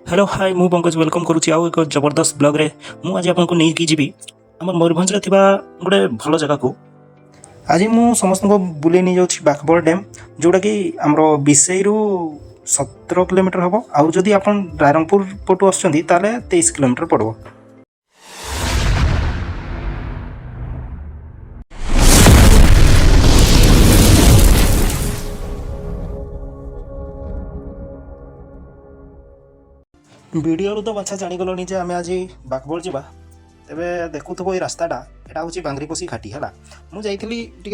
Hello hi मु Pankaj welcome करुच्ची आउ एक जबरदस्त ब्लॉग रे मु आज आपको नहीं जीवी आम मयूरभंज गोटे भल जगह को आज मु समस्त को बुले नहीं जाऊँ बाकबड़ डैम जोटा कि आम विषय रु 17 किलोमीटर हम आउ जदि आप रायरंगपुर पटु आसुँच 23 किलोमीटर पड़ो। वीडियो तो बाछा जागल जे आम आज बाकबड़ जा तेरे देखुव ये रास्ताटा यहाँ हूँ बांग्रीपोसी घाटी है मुझे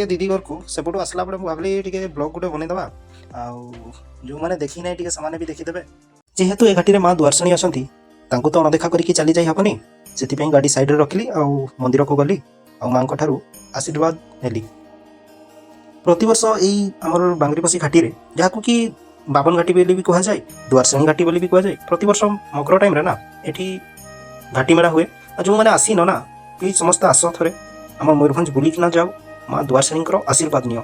दीदी घर को सेपटू आसला भाविली टे ब्लॉग गोटे बनईदे जो मैंने देखी ना से भी देखीदे जेहेतु ए घाटी माँ दुआरसणी आसती तो अणदेखा करके चली जाई हेनी से गाड़ी साइड रखिली मंदिर को गली माँ आशीर्वाद नेली। प्रतिवर्ष यही आम बांग्रीपोसी घाटी जहाँ कि बाबन घाटी बोली भी कहुए दुआरसणी घाटी बोली भी कहुए प्रतिवर्ष मकर टाइम ना ये घाटी मेला हुए जो मैंने आसीन ना ये समस्त आस थे आम मयूरभंज बुलिकिना जाओ माँ दुआरसणी आशीर्वाद नियो।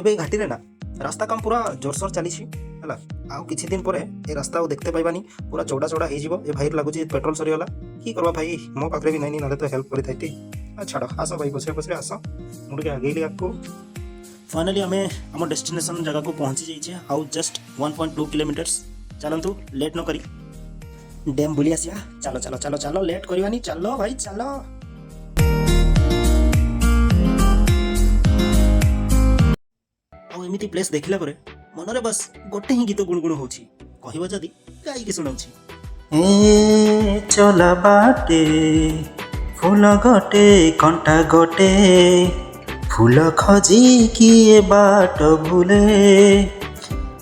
ए घाटी ना रास्ता काम पूरा जोरसोर चली आउ किछि दिन पर ए रास्ता देखते पाइबानी पूरा चौड़ा चौड़ा हो भाई लगुच पेट्रोल सरीगला कि करवा भाई मो पाखे भी नहीं ना तो हेल्प कर छाड़ आस भाई पछे पछे आस मुझे आगे आपको फाइनली आम आम डेस्टिनेशन जगह को पहुंची जाइए आउ जस्ट 1.2 किलोमीटर्स चलतु लेट न करी डैम बुली आसिया चलो चलो चलो चलो लेट करवानी चलो भाई चलो। एमती प्लेस देखला परे मनरे बस गोटे ही गीत गुणगुण होची कहबो जदी गाई सुनाउची ए चला बाटे फूल गोटे कंटा गोटे फूल खजी किए बाट भूले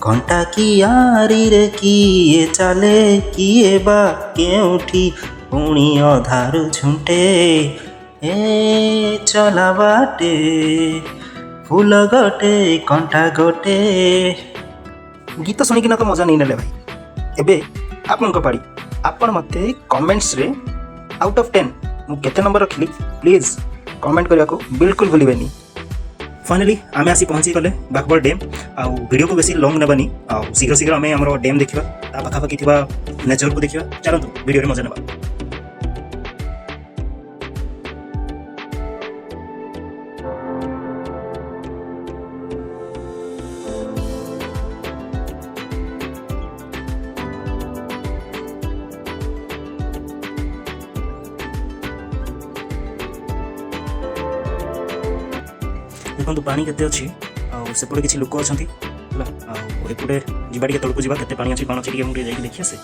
कंटा कियारी रे किए चले किए बा केउठी पुणी अधारु झुंटे ए चला बाटे फूल गोटे कंटा गोटे गीत शुणिकिना तो मजा नहीं नेले भाई। एबे आपन को पाड़ी आपन मते कमेंट्स रे आउट ऑफ 10 मु केते नंबर रखली प्लीज कमेंट करिया को बिल्कुल भूलिबेनी। फाइनली आम आसी पहुँची गले बाकबड़ डैम आउ वीडियो को बेसी लॉन्ग नेबानी आउ शीघ्र शीघ्र आम हमर डैम देखिबा ता पाखापाखि थिबा नेचर को देखिबा चलतु वीडियो रे मजा नेबा। देखो पानी केते अच्छी सेपटे किसी लोक अच्छा एपटे जीवा तौक जा के पानी अच्छी कौन अच्छी मुझे जाकि देखी आसे।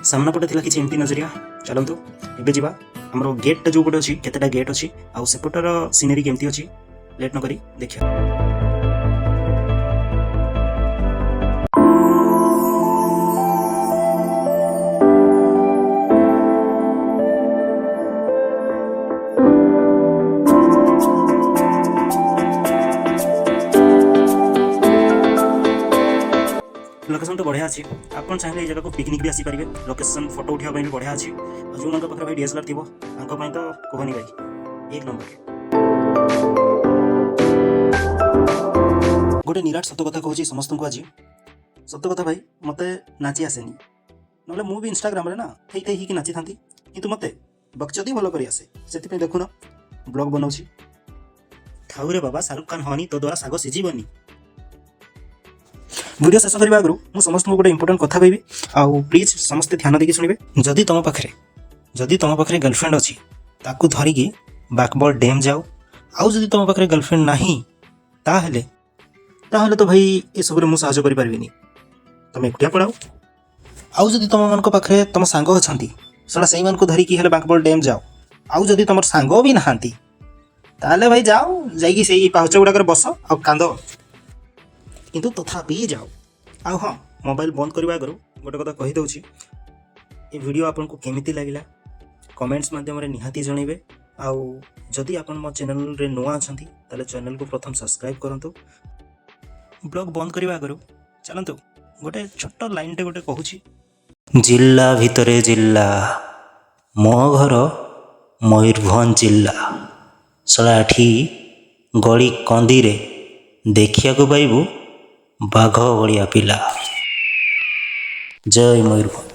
सामना पटे थिला किछि एमती नजरिया चलतु एबे जीवा हमरो गेट जो पटे अछि केतेटा गेट अछि आ सेपटर सीनरी केमती अछि लेट न करी देखिया। लोकेशन तो बढ़िया अच्छी आपन चाहिए जगह को पिकनिक भी आसी पारे लोकेशन फोटो उठा भी बढ़िया अच्छी जो मन पाखे भाई डीएसएलआर थी तो कहनी भाई एक नंबर। गोटे निराट सत कथा कहूँ समस्त को आज सत कथा भाई मत नाची आसेनी ना मुझे इंस्टाग्राम रे ना थई थई कि नाची था कि मत बकचदी भल कर आसे से देखुन ब्लॉग बनाऊँ थाऊ रे बाबा शाहरुख खान हनी तो द्वारा साग सीझीबनी। वीडियो शेष करने आगु मुझे समस्त गोटे इंपोर्टेंट कथा कहबी आउ प्लीज समस्ते ध्यान देकी शुणिबे जदि तुम पाखे गर्लफ्रेंड अच्छी ताकू धरिकी बाकबड़ डैम जाओ आउ जदि तुम पाखे गर्लफ्रेंड नहीं ताहले तो भाई ये सब मुझे साहाय्य कर पारिनी तुम एकुटिया पड़ाओ आउ जदि तुम मान पाखे तुम सांग अच्छा सड़ा से धरिकी बाकबड़ डैम जाओ आउ जदि तुम सांग भी नहांती ताहले भाई जाओ जाइकी से पाहुच गुड़ाक बस आ कांद किंतु तथापि जाओ आउ हाँ मोबाइल बंद करने आगु गोटे कथा कहीदे ये वीडियो आपन को केमिति लगिला कमेंट्स माध्यम निहाती जनइबे आउ जदि आपन मो चैनल रे नुआ अछंती ताले चैनल को प्रथम सब्सक्राइब करंतु ब्लॉग बंद करने आगु चलतु ଗୋଟେ ଛୋଟ ଲାଇନ୍ଟେ ଗୋଟେ କହୁଛି। ଜିଲ୍ଲା ଭିତରେ ଜିଲ୍ଲା, ମୋ ଘର ମୟୂରଭଞ୍ଜ ଜିଲ୍ଲା। ଶଳା ଏଠି ଗଳି କନ୍ଦିରେ ଦେଖିବାକୁ ପାଇବୁ ବାଘ ଭଳିଆ ପିଲା। ଜୟ ମୟୂରଭଞ୍ଜ।